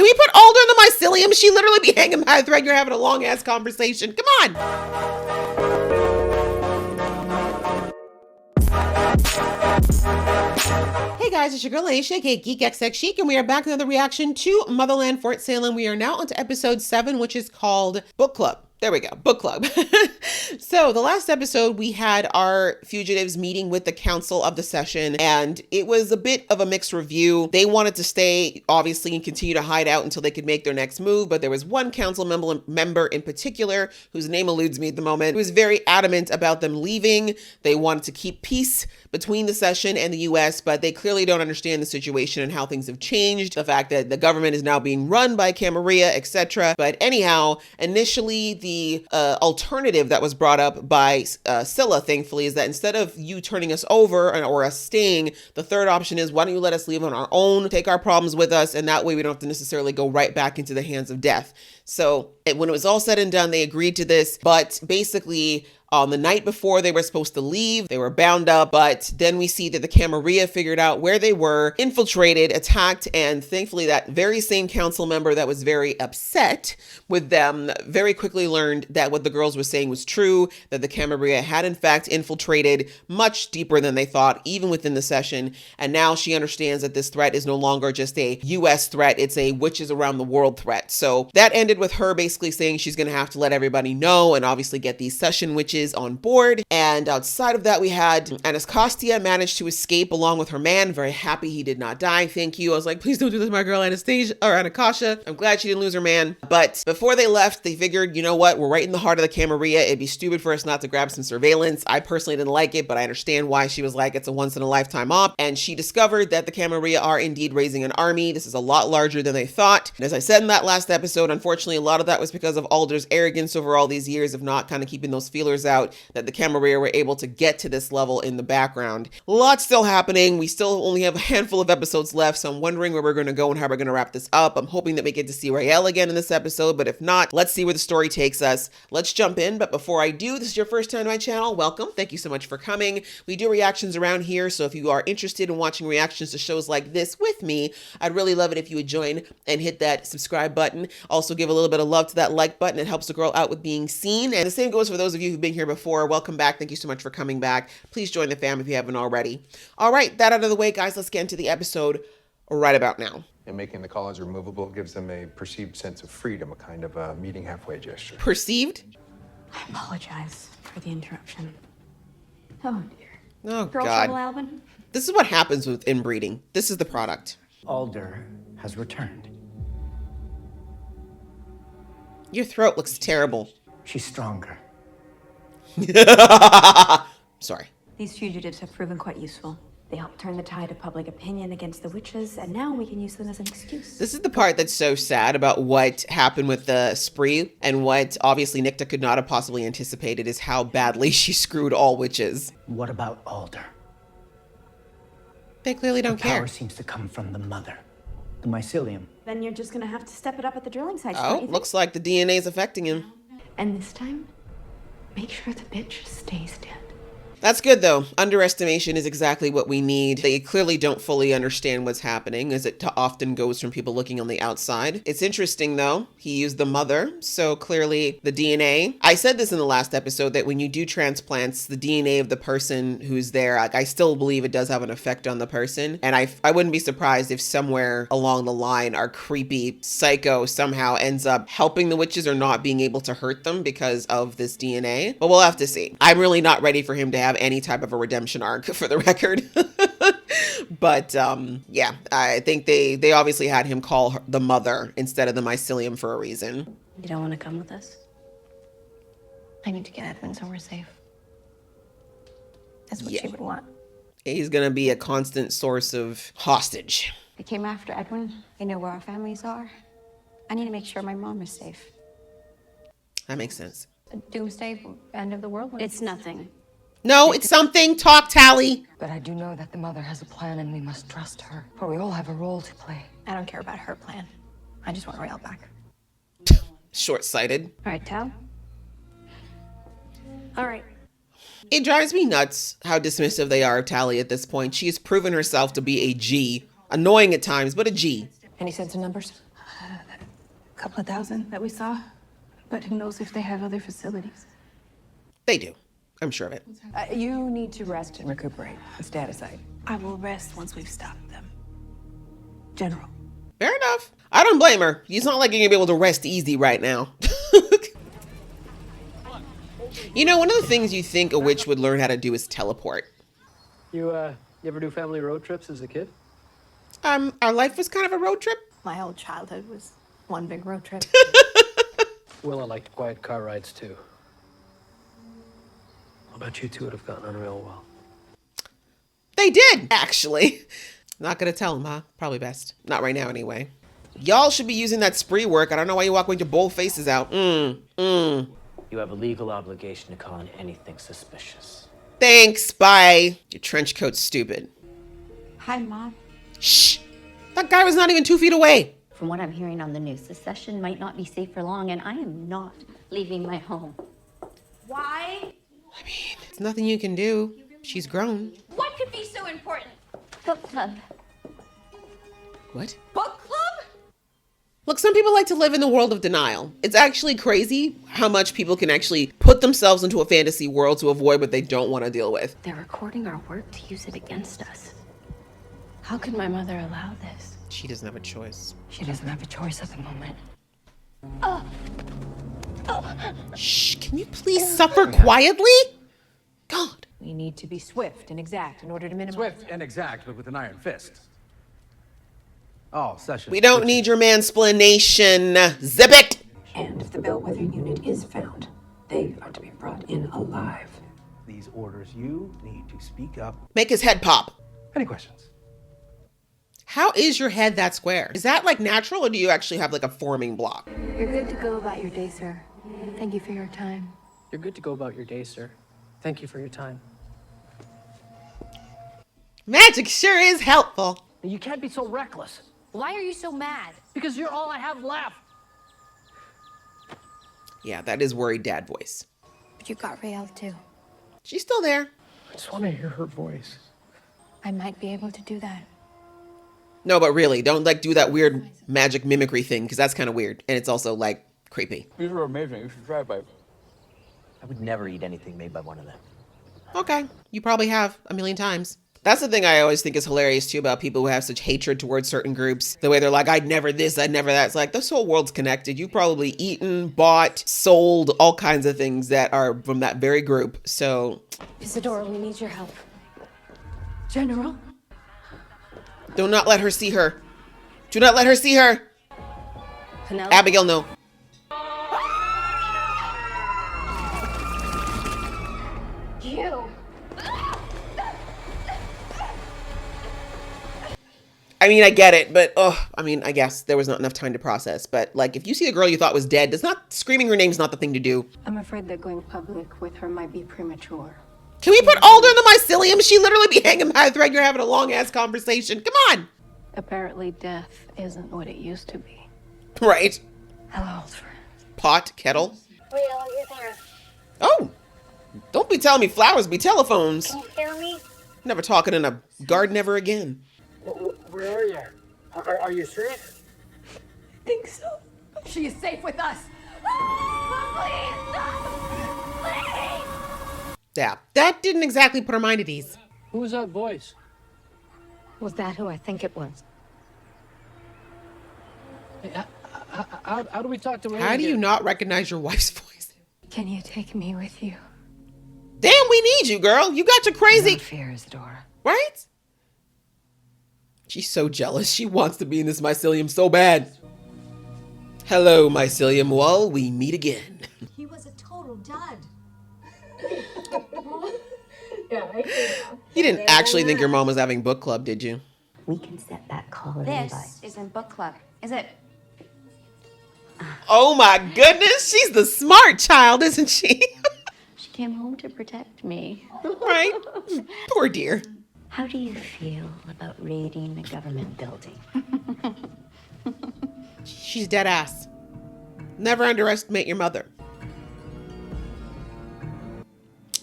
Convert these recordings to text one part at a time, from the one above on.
Can we put Alder in the mycelium? She literally be hanging by a thread. You're having a long ass conversation. Come on. Hey guys, it's your girl Aisha, aka Geek XX Chic, and we are back with another reaction to Motherland Fort Salem. We are now on to episode 7, which is called Book Club. There we go, book club. So the last episode, we had our fugitives meeting with the council of the session, and it was a bit of a mixed review. They wanted to stay, obviously, and continue to hide out until they could make their next move, but there was one council member in particular, whose name eludes me at the moment, who was very adamant about them leaving. They wanted to keep peace between the session and the US, but they clearly don't understand the situation and how things have changed. The fact that the government is now being run by Camarilla, etc. But anyhow, initially the alternative that was brought up by Scylla, thankfully, is that instead of you turning us over or us staying, the third option is, why don't you let us leave on our own, take our problems with us, and that way we don't have to necessarily go right back into the hands of death. So when it was all said and done, they agreed to this, but basically on the night before they were supposed to leave, they were bound up, but then we see that the Camarilla figured out where they were, infiltrated, attacked, and thankfully that very same council member that was very upset with them very quickly learned that what the girls were saying was true, that the Camarilla had in fact infiltrated much deeper than they thought, even within the session, and now she understands that this threat is no longer just a US threat, it's a witches around the world threat. So that ended with her basically saying she's gonna have to let everybody know and obviously get these session witches on board. And outside of that, we had Anacostia managed to escape along with her man. Very happy he did not die. Thank you. I was like, please don't do this to my girl Anastasia or Anacostia. I'm glad she didn't lose her man. But before they left, they figured, you know what? We're right in the heart of the Camarilla. It'd be stupid for us not to grab some surveillance. I personally didn't like it, but I understand why she was like, it's a once in a lifetime op. And she discovered that the Camarilla are indeed raising an army. This is a lot larger than they thought. And as I said in that last episode, unfortunately, a lot of that was because of Alder's arrogance over all these years of not kind of keeping those feelers out, that the Camarilla were able to get to this level in the background. A lot's still happening. We still only have a handful of episodes left, so I'm wondering where we're going to go and how we're going to wrap this up. I'm hoping that we get to see Raelle again in this episode, but if not, let's see where the story takes us. Let's jump in, but before I do, this is your first time to my channel, welcome. Thank you so much for coming. We do reactions around here, so if you are interested in watching reactions to shows like this with me, I'd really love it if you would join and hit that subscribe button. Also give a little bit of love to that like button. It helps the girl out with being seen. And the same goes for those of you who've been here before. Welcome back. Thank you so much for coming back. Please join the fam if you haven't already. All right, that out of the way, guys, let's get into the episode right about now. And making the college removable gives them a perceived sense of freedom, a kind of a meeting halfway gesture. Perceived? I apologize for the interruption. Oh dear. Oh Girl God. trouble, Alvin? This is what happens with inbreeding. This is the product. Alder has returned. Your throat looks terrible. She's stronger. Sorry. These fugitives have proven quite useful. They help turn the tide of public opinion against the witches, and now we can use them as an excuse. This is the part that's so sad about what happened with the spree, and what obviously Nicta could not have possibly anticipated is how badly she screwed all witches. What about Alder? They clearly don't The care. power seems to come from the mother, the mycelium. Then you're just gonna have to step it up at the drilling site. Oh, looks like the DNA is affecting him. And this time, make sure the bitch stays dead. That's good though. Underestimation is exactly what we need. They clearly don't fully understand what's happening, as it often goes from people looking on the outside. It's interesting though. He used the mother, so clearly the DNA. I said this in the last episode that when you do transplants, the DNA of the person who's there, I still believe it does have an effect on the person. And I wouldn't be surprised if somewhere along the line our creepy psycho somehow ends up helping the witches or not being able to hurt them because of this DNA. But we'll have to see. I'm really not ready for him to have any type of a redemption arc, for the record. But yeah, I think they obviously had him call her the mother instead of the mycelium for a reason. You don't want to come with us? I need to get Edwin somewhere safe. That's what she would want. He's gonna be a constant source of hostage. They came after Edwin. They know where our families are. I need to make sure my mom is safe. That makes sense. A doomsday, end of the world? It's nothing. No, it's something. Talk, Tally. But I do know that the mother has a plan and we must trust her. For we all have a role to play. I don't care about her plan. I just want Raelle back. Short-sighted. All right, Tal. All right. It drives me nuts how dismissive they are of Tally at this point. She has proven herself to be a G. Annoying at times, but a G. Any sense of numbers? A couple of thousand that we saw. But who knows if they have other facilities. They do. I'm sure of it. You need to rest and recuperate. Stay out of sight. I will rest once we've stopped them. General. Fair enough. I don't blame her. It's not like you're gonna be able to rest easy right now. You know, one of the things you think a witch would learn how to do is teleport. You ever do family road trips as a kid? Our life was kind of a road trip. My whole childhood was one big road trip. Willa liked quiet car rides too. I bet you two would have gotten on real well. They did, actually. Not gonna tell him, huh? Probably best. Not right now, anyway. Y'all should be using that spree work. I don't know why you walk with your bold faces out. You have a legal obligation to call in anything suspicious. Thanks, bye. Your trench coat's stupid. Hi, Mom. Shh. That guy was not even 2 feet away. From what I'm hearing on the news, the session might not be safe for long, and I am not leaving my home. Why? I mean, there's nothing you can do. She's grown. What could be so important? Book club. What? Book club? Look, some people like to live in the world of denial. It's actually crazy how much people can actually put themselves into a fantasy world to avoid what they don't want to deal with. They're recording our work to use it against us. How could my mother allow this? She doesn't have a choice. She doesn't have a choice at the moment. Shh, can you please suffer quietly? God. We need to be swift and exact in order to minimize... Swift and exact, but with an iron fist. All sessions. We don't need your mansplanation. Zip it! And if the bellwether unit is found, they are to be brought in alive. These orders, you need to speak up. Make his head pop. Any questions? How is your head that square? Is that like natural, or do you actually have like a forming block? You're good to go about your day, sir. Thank you for your time. You're good to go about your day, sir. Thank you for your time. Magic sure is helpful. You can't be so reckless. Why are you so mad? Because you're all I have left. Yeah, that is worried dad voice. But you got Rael too. She's still there. I just want to hear her voice. I might be able to do that. No, but really, don't like do that weird magic mimicry thing, because that's kind of weird. And it's also like creepy. These are amazing. You should try it, babe. I would never eat anything made by one of them. Okay, you probably have a million times. That's the thing I always think is hilarious too about people who have such hatred towards certain groups. The way they're like, I'd never this, I'd never that. It's like, this whole world's connected. You've probably eaten, bought, sold, all kinds of things that are from that very group. So. Isadora, we need your help. General? Do not let her see her. Do not let her see her. Penelope? Abigail, no. You. I mean, I get it, but I mean, I guess there was not enough time to process. But like, if you see a girl you thought was dead, screaming her name's not the thing to do. I'm afraid that going public with her might be premature. Can we put Alder in the mycelium? She literally be hanging by a thread. You're having a long ass conversation. Come on. Apparently death isn't what it used to be. Right. Hello, old friend. Pot, kettle. Rael, you're there. Oh, don't be telling me flowers be telephones. Can you hear me? Never talking in a garden ever again. Where are you? Are you serious? I think so. She is safe with us. Yeah, that didn't exactly put her mind at ease. Who was that voice? Was that who I think it was? Hey, how do we talk to Rael How do you again? not recognize your wife's voice? Can you take me with you? Damn, we need you, girl. You got your crazy. No fear, Isadora. Right? She's so jealous. She wants to be in this mycelium so bad. Hello, mycelium. Well, we meet again. He was a total dud. You didn't actually think your mom was having book club, did you? We can set that call and invite. This isn't book club, is it? Oh my goodness, she's the smart child, isn't she? She came home to protect me. Right? Poor dear. How do you feel about raiding a government building? She's dead ass. Never underestimate your mother.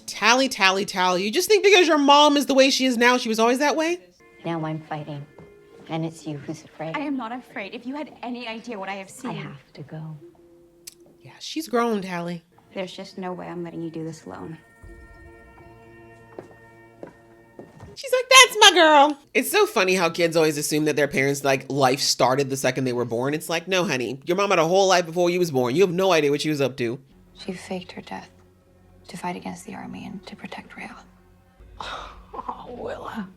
Tally, tally, tally. You just think because your mom is the way she is now, she was always that way? Now I'm fighting And it's you who's afraid. I am not afraid. If you had any idea what I have seen. I have to go. Yeah, she's grown, Tally. There's just no way I'm letting you do this alone. She's like, that's my girl. It's so funny how kids always assume that their parents, like, life started the second they were born. It's like, no, honey, your mom had a whole life before you was born. You have no idea what she was up to. She faked her death to fight against the army and to protect Real. Oh, Willa.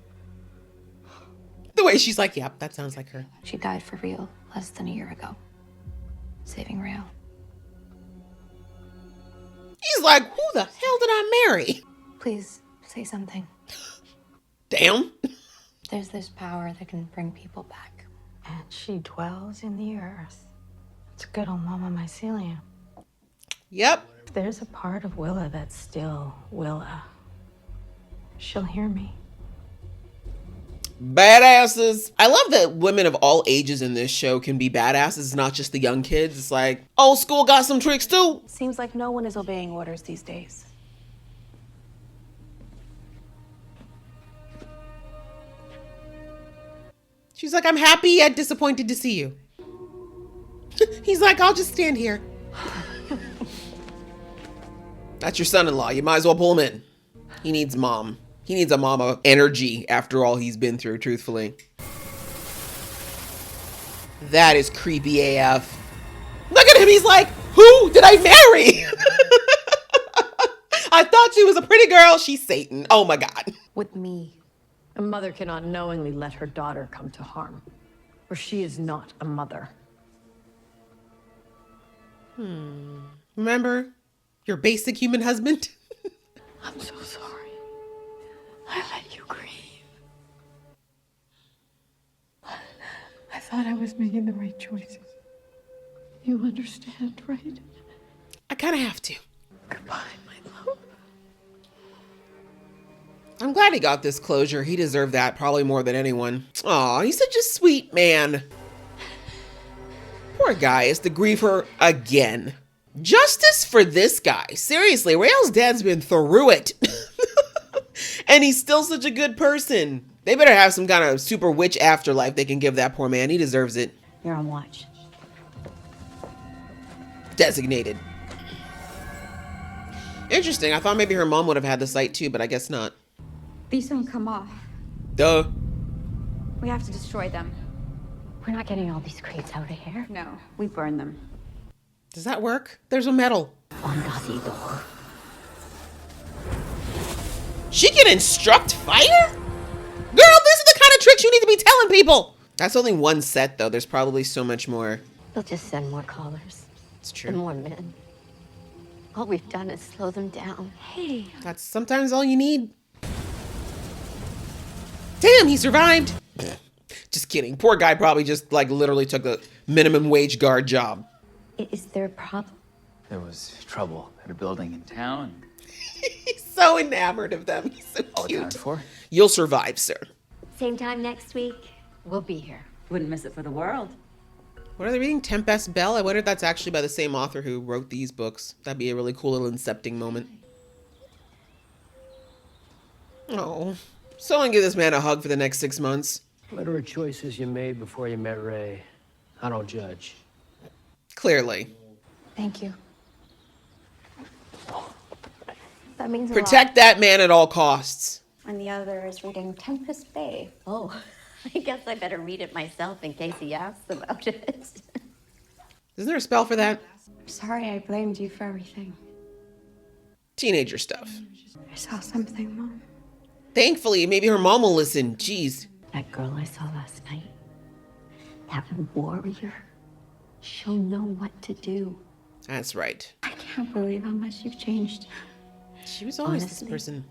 The way she's like, yep, that sounds like her. She died for Real less than a year ago, saving Real. He's like, who the hell did I marry? Please say something. Damn. There's this power that can bring people back. And she dwells in the earth. It's good old Mama Mycelium. Yep. If there's a part of Willa that's still Willa, she'll hear me. Badasses. I love that women of all ages in this show can be badasses. It's not just the young kids. It's like, old school got some tricks too. Seems like no one is obeying orders these days. She's like, I'm happy yet disappointed to see you. He's like, I'll just stand here. That's your son-in-law. You might as well pull him in. He needs mom. He needs a mama energy after all he's been through, truthfully. That is creepy AF. Look at him. He's like, who did I marry? I thought she was a pretty girl. She's Satan. Oh my God. With me. A mother cannot knowingly let her daughter come to harm, for she is not a mother. Remember your basic human husband? I'm so sorry. I let you grieve. I thought I was making the right choices. You understand, right? I kind of have to. Goodbye, my love. I'm glad he got this closure. He deserved that probably more than anyone. Aw, he's such a sweet man. Poor guy has to grieve her again. Justice for this guy. Seriously, Rael's dad's been through it. And he's still such a good person. They better have some kind of super witch afterlife they can give that poor man. He deserves it. You're on watch. Designated. Interesting. I thought maybe her mom would have had the site too, but I guess not. These don't come off. Duh. We have to destroy them. We're not getting all these crates out of here. No, we burn them. Does that work? There's a metal. She can instruct fire? Girl, this is the kind of tricks you need to be telling people. That's only one set, though. There's probably so much more. They'll just send more callers. It's true. And more men. All we've done is slow them down. Hey. That's sometimes all you need. Damn, he survived. Just kidding. Poor guy probably just, like, literally took the minimum wage guard job. Is there a problem? There was trouble at a building in town. He's so enamored of them. He's so All cute. accounted for. You'll survive, sir. Same time next week. We'll be here. Wouldn't miss it for the world. What are they reading? Tempest Bell? I wonder if that's actually by the same author who wrote these books. That'd be a really cool little incepting moment. Oh. Someone give this man a hug for the next 6 months. Whatever choices you made before you met Ray, I don't judge. Clearly. Thank you. That means a Protect that man at all costs. And the other is reading Tempest Bay. Oh, I guess I better read it myself in case he asks about it. Isn't there a spell for that? I'm sorry I blamed you for everything. Teenager stuff. I saw something, Mom. Thankfully, maybe her mom will listen. Jeez. That girl I saw last night, that warrior, she'll know what to do. That's right. I can't believe how much you've changed. She was always Honestly, this person.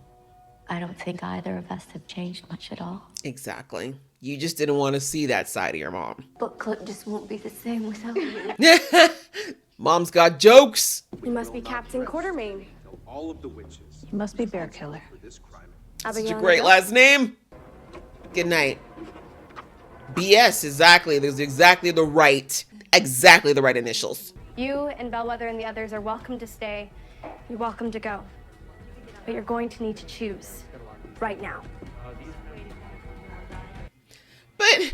I don't think either of us have changed much at all. Exactly. You just didn't want to see that side of your mom. Book club just won't be the same without you. Mom's got jokes. You must be Captain Quartermain. All of the witches. You must be Bear Killer. Such a great last name. Good night. BS, exactly. There's exactly the right initials. You and Bellwether and the others are welcome to stay. You're welcome to go. But you're going to need to choose right now. But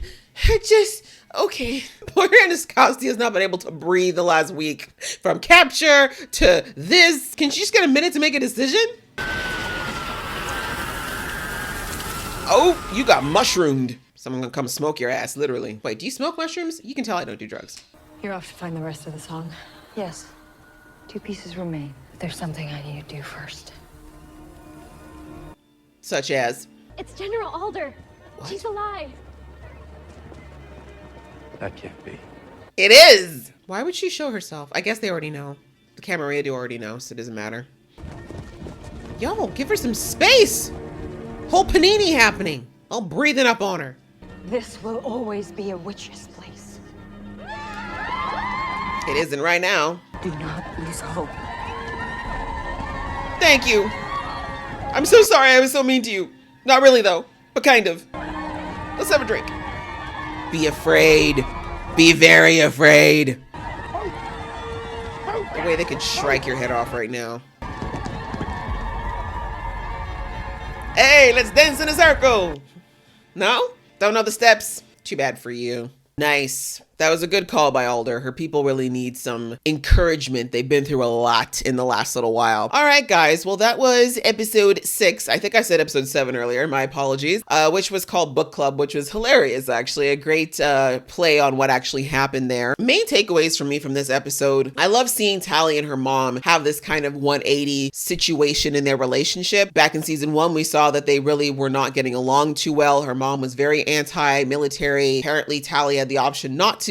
Okay. Poor Anastassia has not been able to breathe the last week. From capture to this. Can she just get a minute to make a decision? Oh, you got mushroomed. Someone gonna come smoke your ass, literally. Wait, do you smoke mushrooms? You can tell I don't do drugs. You're off to find the rest of the song. Yes. 2 pieces remain. But there's something I need to do first. Such as? It's General Alder. What? She's alive. That can't be. It is! Why would she show herself? I guess they already know. The Camarilla do already know, so it doesn't matter. Yo, give her some space! Whole panini happening. All breathing up on her. This will always be a witch's place. It isn't right now. Do not lose hope. Thank you. I'm so sorry I was so mean to you. Not really though, but kind of. Let's have a drink. Be afraid. Be very afraid. The way they could strike your head off right now. Hey, let's dance in a circle. No? Don't know the steps? Too bad for you. Nice. That was a good call by Alder. Her people really need some encouragement. They've been through a lot in the last little while. All right, guys. Well, that was episode 6. I think I said episode 7 earlier. My apologies. Which was called Book Club, which was hilarious, actually. A great play on what actually happened there. Main takeaways for me from this episode. I love seeing Tally and her mom have this kind of 180 situation in their relationship. Back in season 1, we saw that they really were not getting along too well. Her mom was very anti-military. Apparently, Tally had the option not to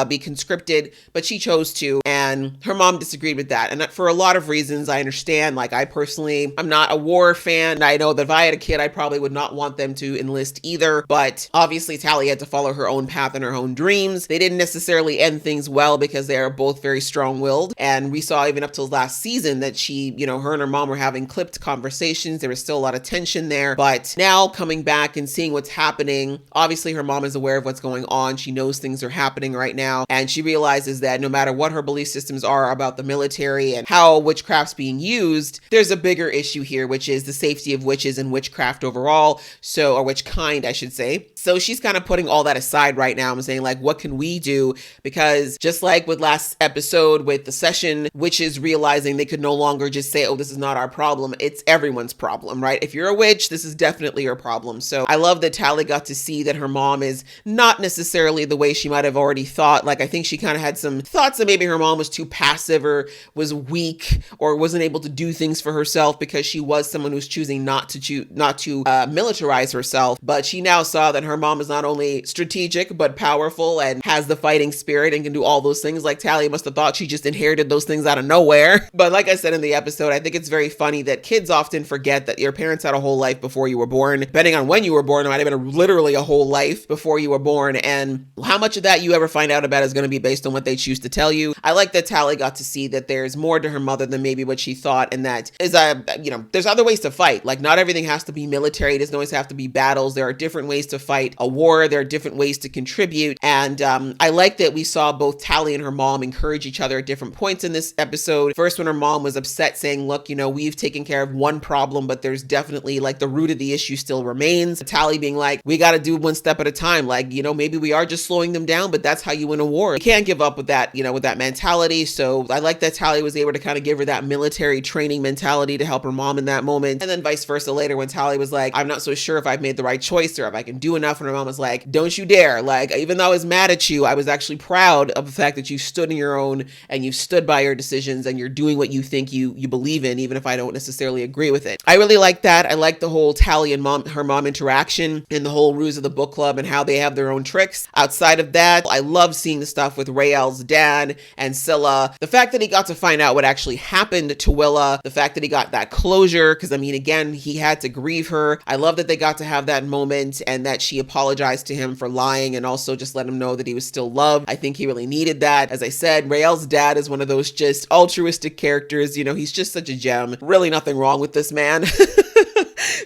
be conscripted, but she chose to, and her mom disagreed with that. And for a lot of reasons, I understand. Like, I personally, I'm not a war fan. I know that if I had a kid, I probably would not want them to enlist either, but obviously Tally had to follow her own path and her own dreams. They didn't necessarily end things well because they are both very strong-willed, and we saw even up till last season that she, you know, her and her mom were having clipped conversations. There was still a lot of tension there, but now coming back and seeing what's happening, obviously her mom is aware of what's going on. She knows things are happening right now, and she realizes that no matter what her belief systems are about the military and how witchcraft's being used, there's a bigger issue here, which is the safety of witches and witchcraft overall. So, or witch kind, I should say. So she's kind of putting all that aside right now and saying, like, what can we do? Because just like with last episode with the session, witches realizing they could no longer just say, oh, this is not our problem. It's everyone's problem, right? If you're a witch, this is definitely your problem. So I love that Tally got to see that her mom is not necessarily the way she might have already thought. Like, I think she kind of had some thoughts that maybe her mom was too passive or was weak or wasn't able to do things for herself because she was someone who's choosing not to militarize herself. But she now saw that her mom is not only strategic but powerful and has the fighting spirit and can do all those things. Like, Tally must have thought she just inherited those things out of nowhere. But like I said in the episode, I think it's very funny that kids often forget that your parents had a whole life before you were born. Depending on when you were born, it might have been literally a whole life before you were born, and how much of that you ever find out about is going to be based on what they choose to tell you. I like that Tally got to see that there's more to her mother than maybe what she thought, and that is there's other ways to fight. Like, not everything has to be military. It doesn't always have to be battles. There are different ways to fight a war. There are different ways to contribute, and I like that we saw both Tally and her mom encourage each other at different points in this episode. First, when her mom was upset, saying, look, we've taken care of one problem, but there's definitely, like, the root of the issue still remains. Tally being like, we got to do one step at a time. Like, maybe we are just slowing them down, but that's how you win a war. You can't give up with that, with that mentality. So I like that Tally was able to kind of give her that military training mentality to help her mom in that moment. And then vice versa later when Tally was like, I'm not so sure if I've made the right choice or if I can do enough. And her mom was like, don't you dare. Like, even though I was mad at you, I was actually proud of the fact that you stood in your own and you stood by your decisions and you're doing what you think you believe in, even if I don't necessarily agree with it. I really like that. I like the whole Tally and her mom interaction and the whole ruse of the book club and how they have their own tricks. Outside of that, I love seeing the stuff with Rael's dad and Scylla. The fact that he got to find out what actually happened to Willa, the fact that he got that closure, because again, he had to grieve her. I love that they got to have that moment and that she apologized to him for lying and also just let him know that he was still loved. I think he really needed that. As I said, Rael's dad is one of those just altruistic characters. He's just such a gem. Really nothing wrong with this man.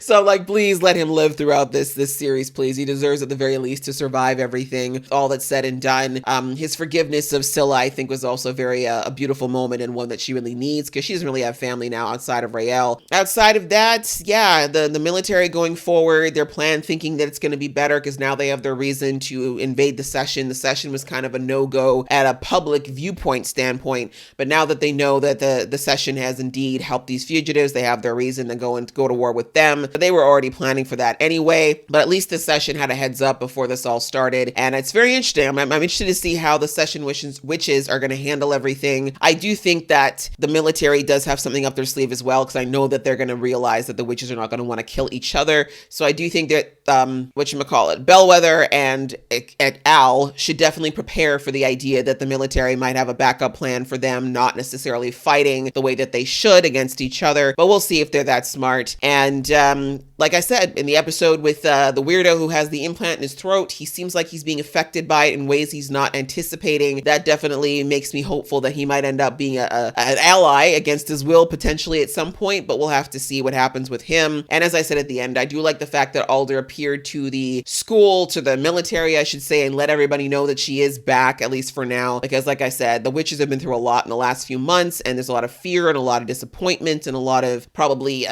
So like, please let him live throughout this series, please. He deserves at the very least to survive everything, all that's said and done. His forgiveness of Scylla, I think, was also very a beautiful moment, and one that she really needs, because she doesn't really have family now outside of Rael. Outside of that, yeah, the military going forward, their plan thinking that it's going to be better because now they have their reason to invade the session. The session was kind of a no-go at a public viewpoint standpoint, but now that they know that the session has indeed helped these fugitives, they have their reason to go to war with them. They were already planning for that anyway, but at least the session had a heads up before this all started, and it's very interesting. I'm interested to see how the session witches are going to handle everything. I do think that the military does have something up their sleeve as well, because I know that they're going to realize that the witches are not going to want to kill each other. So I do think that whatchamacallit, Bellwether and Al should definitely prepare for the idea that the military might have a backup plan for them not necessarily fighting the way that they should against each other, but we'll see if they're that smart. And like I said, in the episode with the weirdo who has the implant in his throat, he seems like he's being affected by it in ways he's not anticipating. That definitely makes me hopeful that he might end up being an ally against his will potentially at some point, but we'll have to see what happens with him. And as I said at the end, I do like the fact that Alder appeared to the school, to the military, I should say, and let everybody know that she is back, at least for now, because like I said, the witches have been through a lot in the last few months, and there's a lot of fear and a lot of disappointment and a lot of probably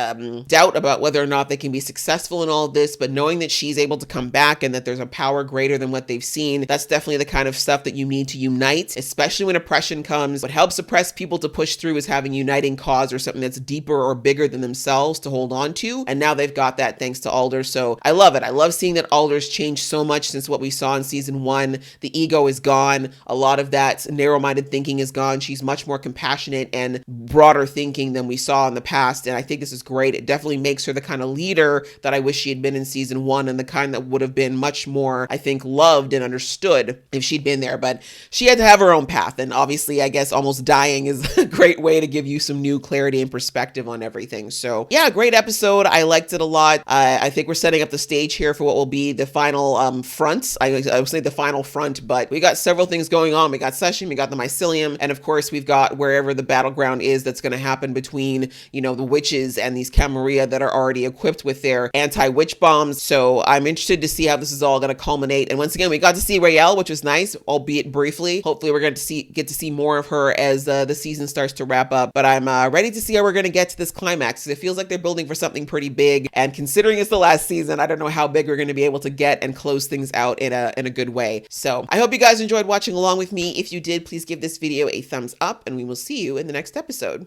doubt about whether or not they can be successful in all of this. But knowing that she's able to come back and that there's a power greater than what they've seen, that's definitely the kind of stuff that you need to unite, especially when oppression comes. What helps oppress people to push through is having a uniting cause or something that's deeper or bigger than themselves to hold on to, and now they've got that thanks to Alder. So I love it. I love seeing that Alder's changed so much since what we saw in season 1. The ego is gone. A lot of that narrow-minded thinking is gone. She's much more compassionate and broader thinking than we saw in the past, and I think this is great. It definitely makes her the kind of leader that I wish she had been in season 1, and the kind that would have been much more, I think, loved and understood if she'd been there. But she had to have her own path, and obviously I guess almost dying is a great way to give you some new clarity and perspective on everything. So yeah, great episode. I liked it a lot. I think we're setting up the stage here for what will be the final fronts. I would say the final front, but we got several things going on. We got Session, we got the Mycelium, and of course we've got wherever the battleground is that's going to happen between, the witches and these Camarilla that are already equipped with their anti-witch bombs. So I'm interested to see how this is all going to culminate. And once again, we got to see Rael, which was nice, albeit briefly. Hopefully we're going to get to see more of her as the season starts to wrap up. But I'm ready to see how we're going to get to this climax. It feels like they're building for something pretty big. And considering it's the last season, I don't know how big we're going to be able to get and close things out in a good way. So I hope you guys enjoyed watching along with me. If you did, please give this video a thumbs up, and we will see you in the next episode.